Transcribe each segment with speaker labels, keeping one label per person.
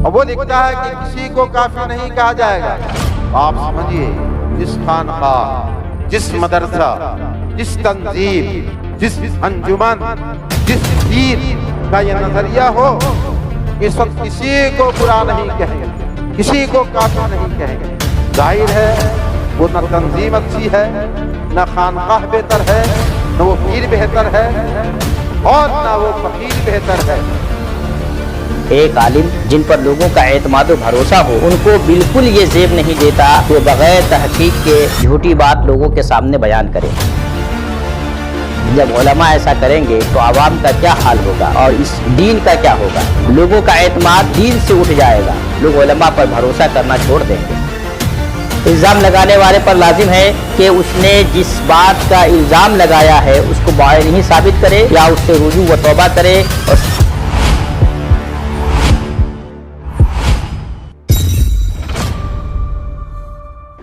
Speaker 1: اور وہ لکھتا ہے کہ کسی کو کافر نہیں کہا جائے گا۔ آپ سمجھیے، جس خانقاہ، جس مدرسہ، جس تنظیم، جس انجمن، جس پیر کا یہ نظریہ ہو، اس وقت کسی کو برا نہیں کہیں گے، کسی کو کافر نہیں کہیں گے۔ ظاہر ہے وہ نہ تنظیم اچھی ہے، نہ خانقاہ بہتر ہے، نہ وہ پیر بہتر ہے، اور نہ وہ فقیر بہتر ہے۔
Speaker 2: ایک عالم جن پر لوگوں کا اعتماد و بھروسہ ہو، ان کو بالکل یہ زیب نہیں دیتا کہ وہ بغیر تحقیق کے جھوٹی بات لوگوں کے سامنے بیان کرے۔ جب علماء ایسا کریں گے تو عوام کا کیا حال ہوگا اور اس دین کا کیا ہوگا؟ لوگوں کا اعتماد دین سے اٹھ جائے گا، لوگ علماء پر بھروسہ کرنا چھوڑ دیں گے۔ الزام لگانے والے پر لازم ہے کہ اس نے جس بات کا الزام لگایا ہے اس کو باطل نہیں ثابت کرے، یا اس سے رجوع و توبہ کرے۔ اور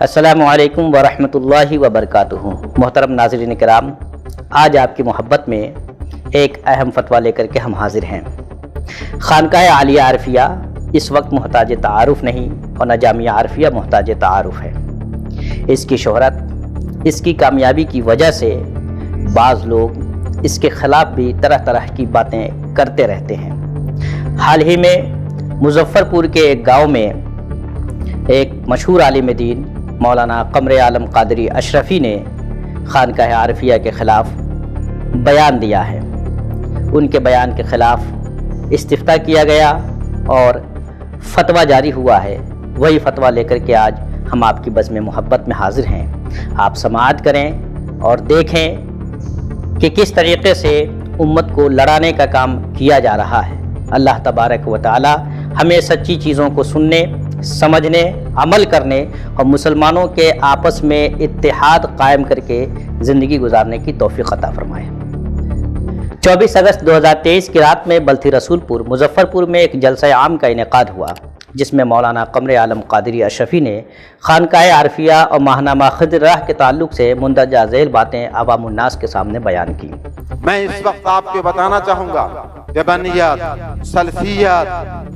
Speaker 2: السلام علیکم ورحمۃ اللہ وبرکاتہ۔ محترم ناظرین کرام، آج آپ کی محبت میں ایک اہم فتویٰ لے کر کے ہم حاضر ہیں۔ خانقاہ عالیہ عارفیہ اس وقت محتاج تعارف نہیں، اور نہ جامعہ عارفیہ محتاج تعارف ہے۔ اس کی شہرت، اس کی کامیابی کی وجہ سے بعض لوگ اس کے خلاف بھی طرح طرح کی باتیں کرتے رہتے ہیں۔ حال ہی میں مظفر پور کے ایک گاؤں میں ایک مشہور عالم دین مولانا قمر عالم قادری اشرفی نے خانقاہ عارفیہ کے خلاف بیان دیا ہے۔ ان کے بیان کے خلاف استفتاء کیا گیا اور فتویٰ جاری ہوا ہے۔ وہی فتویٰ لے کر کے آج ہم آپ کی بزم محبت میں حاضر ہیں۔ آپ سماعت کریں اور دیکھیں کہ کس طریقے سے امت کو لڑانے کا کام کیا جا رہا ہے۔ اللہ تبارک و تعالی ہمیں سچی چیزوں کو سننے، سمجھنے، عمل کرنے اور مسلمانوں کے آپس میں اتحاد قائم کر کے زندگی گزارنے کی توفیق عطا فرمائے۔ 24 اگست 2023 کی رات میں بلتھی رسول پور مظفر پور میں ایک جلسہ عام کا انعقاد ہوا، جس میں مولانا قمر عالم قادری اشرفی نے خانقاہ عارفیہ اور ماہنامہ خضر راہ کے تعلق سے مندرجہ ذیل باتیں عوام الناس کے سامنے بیان کی۔
Speaker 1: میں اس وقت آپ کو بتانا چاہوں گا، دیوبندیت، سلفیت،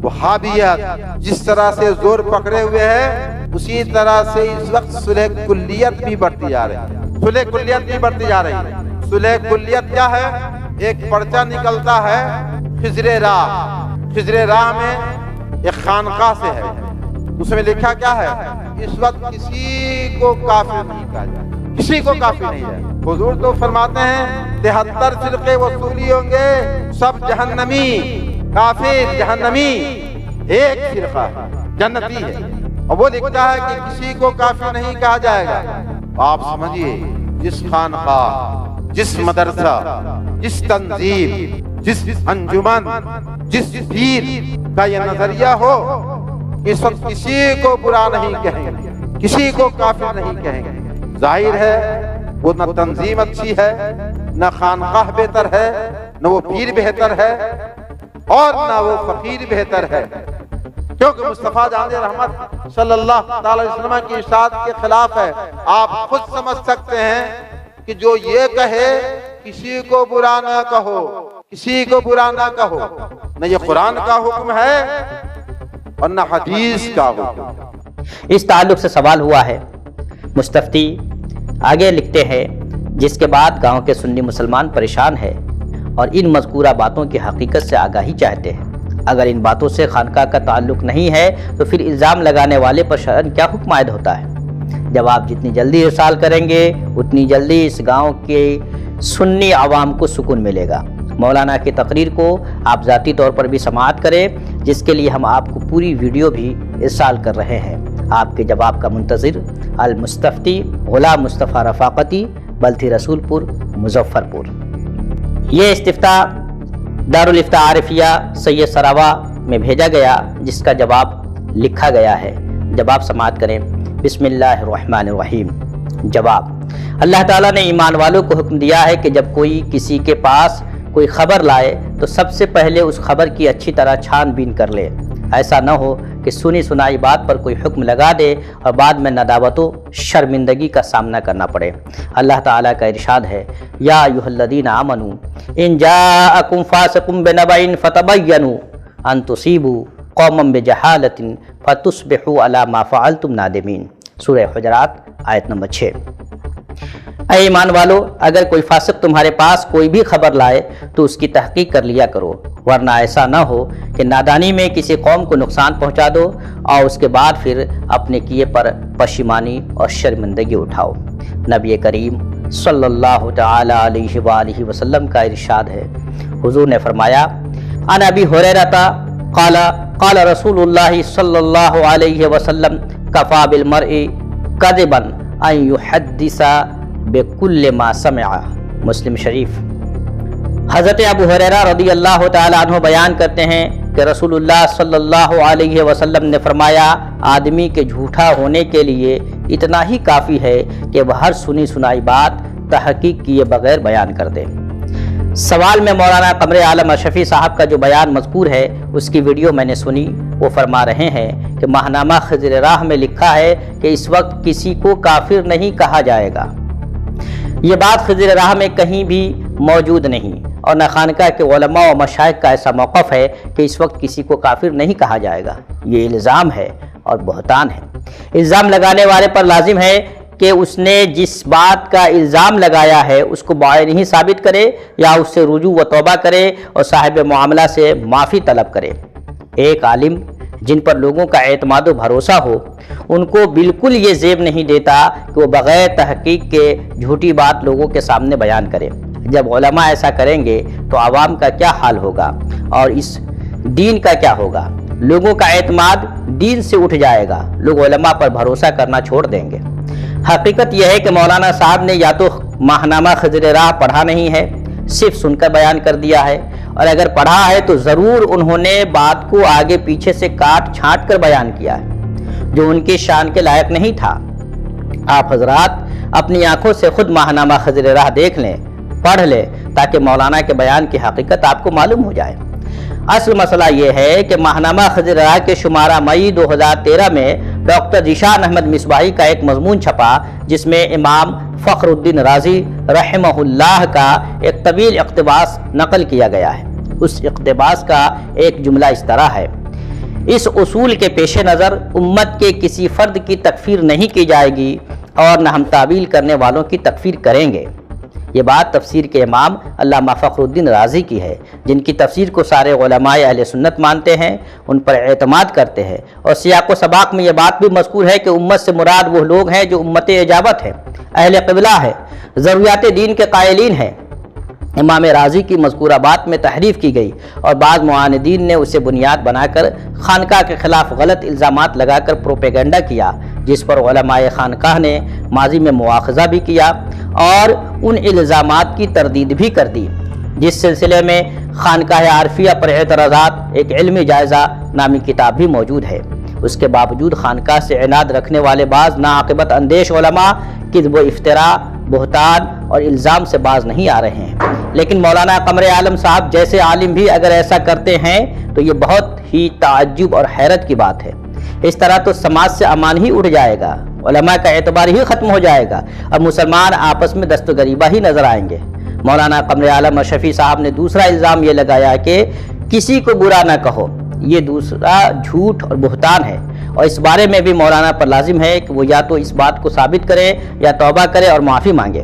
Speaker 1: وہابیت جس طرح سے زور پکڑے ہوئے ہیں، اسی طرح سے اس وقت صلح کلیت بھی بڑھتی جا رہی ہے۔ صلح کلیت بھی بڑھتی جا رہی ہے۔ صلح کلیت کیا ہے؟ ایک پرچہ نکلتا ہے خضر راہ۔ خضر راہ میں ایک خانقاہ سے ہے، اس میں لکھا کیا ہے؟ اس وقت کسی کو کافر نہیں کہا جائے، کسی کو کافر نہیں ہے۔ حضور تو فرماتے ہیں 73 فرقے وصولی ہوں گے، سب جہنمی، کافر جہنمی، ایک فرقہ جنتی ہے۔ اور وہ لکھتا ہے کہ کسی کو کافر نہیں کہا جائے گا۔ آپ سمجھیے، جس خانقاہ، جس مدرسہ، جس تنظیم، جس انجمن، جس پیر کا یہ نظریہ ہو، اس وقت کسی کو برا نہیں کہیں گے، کسی کو کافر نہیں کہیں گے۔ ظاہر ہے وہ نہ تنظیم اچھی ہے، نہ خانقاہ بہتر ہے، نہ وہ پیر بہتر ہے، اور نہ وہ فقیر بہتر ہے، کیونکہ مصطفیٰ جان رحمت صلی اللہ علیہ وسلم کی ارشاد کے خلاف ہے۔ آپ خود سمجھ سکتے ہیں کہ جو یہ کہے کسی کو برا نہ کہو، کسی کو برا نہ کہو، نہ یہ قرآن کا حکم ہے اور نہ حدیث کا حکم۔
Speaker 2: اس تعلق سے سوال ہوا ہے۔ مستفتی آگے لکھتے ہیں، جس کے بعد گاؤں کے سنی مسلمان پریشان ہے اور ان مذکورہ باتوں کی حقیقت سے آگاہی چاہتے ہیں۔ اگر ان باتوں سے خانقاہ کا تعلق نہیں ہے تو پھر الزام لگانے والے پر شرعاً کیا حکم عائد ہوتا ہے؟ جواب جتنی جلدی ارسال کریں گے اتنی جلدی اس گاؤں کے سنی عوام کو سکون ملے گا۔ مولانا کی تقریر کو آپ ذاتی طور پر بھی سماعت کریں، جس کے لیے ہم آپ کو پوری ویڈیو بھی ارسال کر رہے ہیں۔ آپ کے جواب کا منتظر المستفتی غلام مصطفیٰ رفاقتی، بلتھی رسول پور مظفر پور۔ یہ استفتاء دارالافتاء عارفیہ سید سراوا میں بھیجا گیا، جس کا جواب لکھا گیا ہے۔ جواب سماعت کریں۔ بسم اللہ الرحمن الرحیم۔ جواب: اللہ تعالیٰ نے ایمان والوں کو حکم دیا ہے کہ جب کوئی کسی کے پاس کوئی خبر لائے تو سب سے پہلے اس خبر کی اچھی طرح چھان بین کر لے۔ ایسا نہ ہو کہ سنی سنائی بات پر کوئی حکم لگا دے اور بعد میں ندامت و شرمندگی کا سامنا کرنا پڑے۔ اللہ تعالیٰ کا ارشاد ہے، یا ایھا الذین آمنوا ان جاءکم فاسق بنبأ فتبینوا ان تصیبوا قوما بجہالۃ فتصبحوا علی ما فعلتم نادمین، سورہ حجرات آیت نمبر 6۔ اے ایمان والو، اگر کوئی فاسق تمہارے پاس کوئی بھی خبر لائے تو اس کی تحقیق کر لیا کرو، ورنہ ایسا نہ ہو کہ نادانی میں کسی قوم کو نقصان پہنچا دو اور اس کے بعد پھر اپنے کیے پر پشیمانی اور شرمندگی اٹھاؤ۔ نبی کریم صلی اللہ تعالی علیہ وآلہ وسلم کا ارشاد ہے، حضور نے فرمایا، عن ابی ہریرہ قال قال رسول اللہ صلی اللہ علیہ وسلم کفا بالمرء کذبا ان یحدث بکل ما سمع، مسلم شریف۔ حضرت ابو ہریرہ رضی اللہ تعالی عنہ بیان کرتے ہیں کہ رسول اللہ صلی اللہ علیہ وسلم نے فرمایا، آدمی کے جھوٹا ہونے کے لیے اتنا ہی کافی ہے کہ وہ ہر سنی سنائی بات تحقیق کیے بغیر بیان کر دے۔ سوال میں مولانا قمر عالم اشرفی صاحب کا جو بیان مذکور ہے اس کی ویڈیو میں نے سنی۔ وہ فرما رہے ہیں کہ ماہنامہ خضر راہ میں لکھا ہے کہ اس وقت کسی کو کافر نہیں کہا جائے گا۔ یہ بات خضر راہ میں کہیں بھی موجود نہیں، اور نہ خانقاہ کے علماء و مشائخ کا ایسا موقف ہے کہ اس وقت کسی کو کافر نہیں کہا جائے گا۔ یہ الزام ہے اور بہتان ہے۔ الزام لگانے والے پر لازم ہے کہ اس نے جس بات کا الزام لگایا ہے اس کو بعینی ثابت کرے یا اس سے رجوع و توبہ کرے اور صاحب معاملہ سے معافی طلب کرے۔ ایک عالم جن پر لوگوں کا اعتماد و بھروسہ ہو، ان کو بالکل یہ زیب نہیں دیتا کہ وہ بغیر تحقیق کے جھوٹی بات لوگوں کے سامنے بیان کرے۔ جب علماء ایسا کریں گے تو عوام کا کیا حال ہوگا اور اس دین کا کیا ہوگا؟ لوگوں کا اعتماد دین سے اٹھ جائے گا، لوگ علماء پر بھروسہ کرنا چھوڑ دیں گے۔ حقیقت یہ ہے کہ مولانا صاحب نے یا تو ماہنامہ خضر راہ پڑھا نہیں ہے، صرف سن کر بیان کر دیا ہے، اور اگر پڑھا ہے تو ضرور انہوں نے بات کو آگے پیچھے سے کاٹ چھانٹ کر بیان کیا ہے، جو ان کی شان کے لائق نہیں تھا۔ آپ حضرات اپنی آنکھوں سے خود ماہنامہ خضر راہ دیکھ لیں، پڑھ لیں، تاکہ مولانا کے بیان کی حقیقت آپ کو معلوم ہو جائے۔ اصل مسئلہ یہ ہے کہ ماہنامہ خضر راہ کے شمارہ مئی 2013 میں ڈاکٹر ذیشان احمد مصباحی کا ایک مضمون چھپا، جس میں امام فخر الدین رازی رحمہ اللہ کا ایک طویل اقتباس نقل کیا گیا ہے۔ اس اقتباس کا ایک جملہ اس طرح ہے: اس اصول کے پیش نظر امت کے کسی فرد کی تکفیر نہیں کی جائے گی اور نہ ہم تعویل کرنے والوں کی تکفیر کریں گے۔ یہ بات تفسیر کے امام علامہ فخر الدین رازی کی ہے، جن کی تفسیر کو سارے علماء اہل سنت مانتے ہیں، ان پر اعتماد کرتے ہیں، اور سیاق و سباق میں یہ بات بھی مذکور ہے کہ امت سے مراد وہ لوگ ہیں جو امت اجابت ہے، اہل قبلہ ہے، ضروریات دین کے قائلین ہیں۔ امام رازی کی مذکورہ بات میں تحریف کی گئی اور بعض معاندین نے اسے بنیاد بنا کر خانقاہ کے خلاف غلط الزامات لگا کر پروپیگنڈا کیا، جس پر علماء خانقاہ نے ماضی میں مواخذہ بھی کیا اور ان الزامات کی تردید بھی کر دی۔ جس سلسلے میں خانقاہ عارفیہ پر اعتراضات ایک علمی جائزہ نامی کتاب بھی موجود ہے۔ اس کے باوجود خانقاہ سے عناد رکھنے والے بعض ناعاقبت اندیش علماء کذب و افتراء، بہتان اور الزام سے باز نہیں آ رہے ہیں۔ لیکن مولانا قمر عالم صاحب جیسے عالم بھی اگر ایسا کرتے ہیں تو یہ بہت ہی تعجب اور حیرت کی بات ہے۔ اس طرح تو سماج سے امان ہی اٹھ جائے گا، علماء کا اعتبار ہی ختم ہو جائے گا اور مسلمان آپس میں دست و گریبہ ہی نظر آئیں گے۔ مولانا قمر عالم اشرفی صاحب نے دوسرا الزام یہ لگایا کہ کسی کو برا نہ کہو، یہ دوسرا جھوٹ اور بہتان ہے، اور اس بارے میں بھی مولانا پر لازم ہے کہ وہ یا تو اس بات کو ثابت کرے یا توبہ کرے اور معافی مانگے۔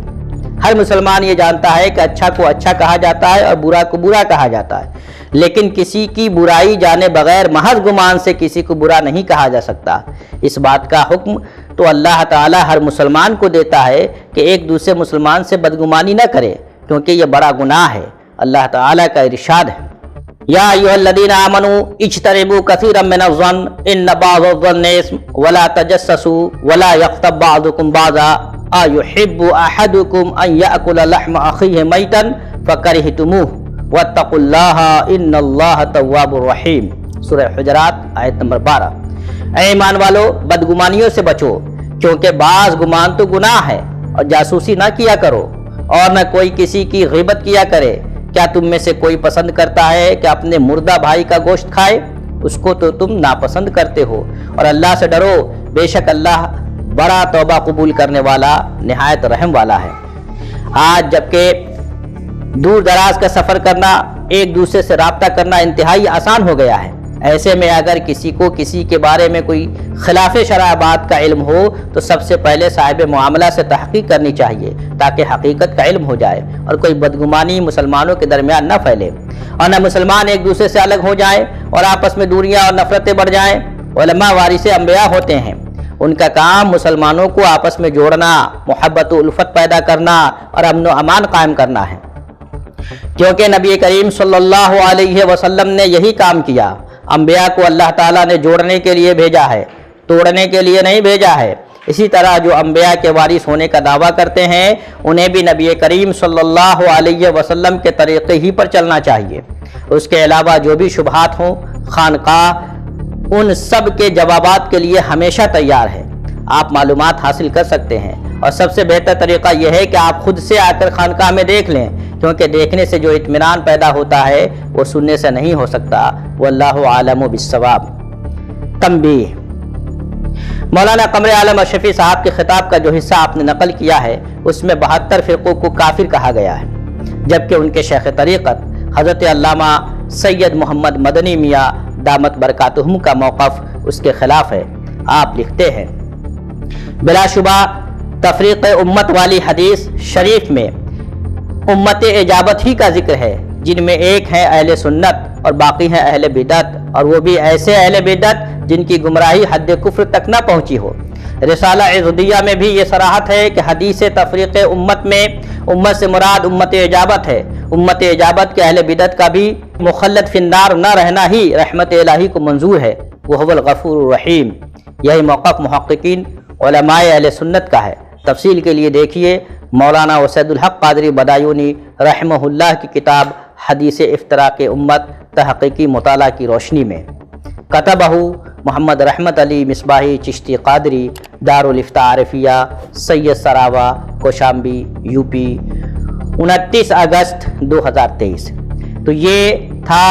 Speaker 2: ہر مسلمان یہ جانتا ہے کہ اچھا کو اچھا کہا جاتا ہے اور برا کو برا کہا جاتا ہے، لیکن کسی کی برائی جانے بغیر محض گمان سے کسی کو برا نہیں کہا جا سکتا۔ اس بات کا حکم تو اللہ تعالی ہر مسلمان کو دیتا ہے کہ ایک دوسرے مسلمان سے بدگمانی نہ کرے، کیونکہ یہ بڑا گناہ ہے۔ اللہ تعالی کا ارشاد ہے: یا ایھا الذین آمنوا اجتنبوا کثیرا من الظن ان بعض الظن اثم ولا تجسسوا ولا یغتب بعضکم بعضا ایحب احدکم ان یأکل لحم اخیہ میتا فکرہتموہ واتقوا اللہ ان اللہ تواب الرحیم، سورہ حجرات آیت نمبر 12۔ اے ایمان والو، بدگمانیوں سے بچو، کیونکہ بعض گمان تو گناہ ہے، اور جاسوسی نہ کیا کرو اور نہ کوئی کسی کی غیبت کیا کرے۔ کیا تم میں سے کوئی پسند کرتا ہے کہ اپنے مردہ بھائی کا گوشت کھائے؟ اس کو تو تم ناپسند کرتے ہو، اور اللہ سے ڈرو، بے شک اللہ بڑا توبہ قبول کرنے والا، نہایت رحم والا ہے۔ آج جبکہ دور دراز کا سفر کرنا، ایک دوسرے سے رابطہ کرنا انتہائی آسان ہو گیا ہے، ایسے میں اگر کسی کو کسی کے بارے میں کوئی خلاف شرع بات کا علم ہو تو سب سے پہلے صاحب معاملہ سے تحقیق کرنی چاہیے تاکہ حقیقت کا علم ہو جائے اور کوئی بدگمانی مسلمانوں کے درمیان نہ پھیلے اور نہ مسلمان ایک دوسرے سے الگ ہو جائیں اور آپس میں دوریاں اور نفرتیں بڑھ جائیں۔ علماء وارث انبیاء ہوتے ہیں، ان کا کام مسلمانوں کو آپس میں جوڑنا، محبت و الفت پیدا کرنا اور امن و امان قائم کرنا ہے، کیونکہ نبی کریم صلی اللہ علیہ وسلم نے یہی کام کیا۔ انبیاء کو اللہ تعالیٰ نے جوڑنے کے لیے بھیجا ہے، توڑنے کے لیے نہیں بھیجا ہے۔ اسی طرح جو انبیاء کے وارث ہونے کا دعویٰ کرتے ہیں انہیں بھی نبی کریم صلی اللہ علیہ وسلم کے طریقے ہی پر چلنا چاہیے۔ اس کے علاوہ جو بھی شبہات ہوں، خانقاہ ان سب کے جوابات کے لیے ہمیشہ تیار ہے۔ آپ معلومات حاصل کر سکتے ہیں اور سب سے بہتر طریقہ یہ ہے کہ آپ خود سے آ کر خانقاہ میں دیکھ لیں، کیونکہ دیکھنے سے جو اطمینان پیدا ہوتا ہے وہ سننے سے نہیں ہو سکتا۔ واللہ عالم بالصواب۔ تنبیہ: مولانا قمر عالم اشرفی صاحب کے خطاب کا جو حصہ آپ نے نقل کیا ہے اس میں 72 فرقوں کو کافر کہا گیا ہے، جبکہ ان کے شیخ طریقت حضرت علامہ سید محمد مدنی میاں دامت برکاتہم کا موقف اس کے خلاف ہے۔ آپ لکھتے ہیں، بلا شبہ تفریق امت والی حدیث شریف میں امت اجابت ہی کا ذکر ہے، جن میں ایک ہے اہل سنت اور باقی ہیں اہل بدعت، اور وہ بھی ایسے اہل بدعت جن کی گمراہی حد کفر تک نہ پہنچی ہو۔ رسالہ عضدیہ میں بھی یہ صراحت ہے کہ حدیث تفریق امت میں امت سے مراد امت اجابت ہے۔ امت اجابت کے اہل بدعت کا بھی مخلد فی النار نہ رہنا ہی رحمت الہی کو منظور ہے، وہو الغفور الرحیم۔ یہی موقف محققین علماء اہل سنت کا ہے۔ تفصیل کے لیے دیکھیے مولانا اسد الحق قادری بدایونی رحمہ اللہ کی کتاب حدیث افتراق امت تحقیقی مطالعہ کی روشنی میں۔ کتبہ محمد رحمت علی مصباحی چشتی قادری، دارالفتاء عارفیہ، سید سراوا، کوشامبی، UP، 29 اگست 2023۔ تو یہ تھا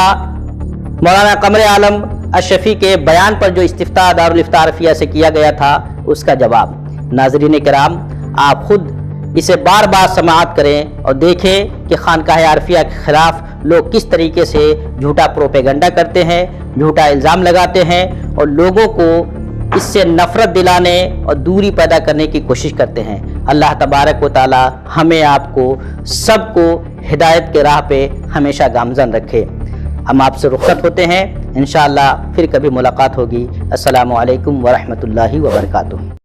Speaker 2: مولانا قمر عالم اشرفی کے بیان پر جو استفتاء دارالفتاء عارفیہ سے کیا گیا تھا اس کا جواب۔ ناظرین کرام، آپ خود اسے بار بار سماعت کریں اور دیکھیں کہ خانقاہ عارفیہ کے خلاف لوگ کس طریقے سے جھوٹا پروپیگنڈا کرتے ہیں، جھوٹا الزام لگاتے ہیں اور لوگوں کو اس سے نفرت دلانے اور دوری پیدا کرنے کی کوشش کرتے ہیں۔ اللہ تبارک و تعالی ہمیں آپ کو سب کو ہدایت کے راہ پہ ہمیشہ گامزن رکھے۔ ہم آپ سے رخصت ہوتے ہیں، انشاءاللہ پھر کبھی ملاقات ہوگی۔ السلام علیکم ورحمۃ اللہ وبرکاتہ۔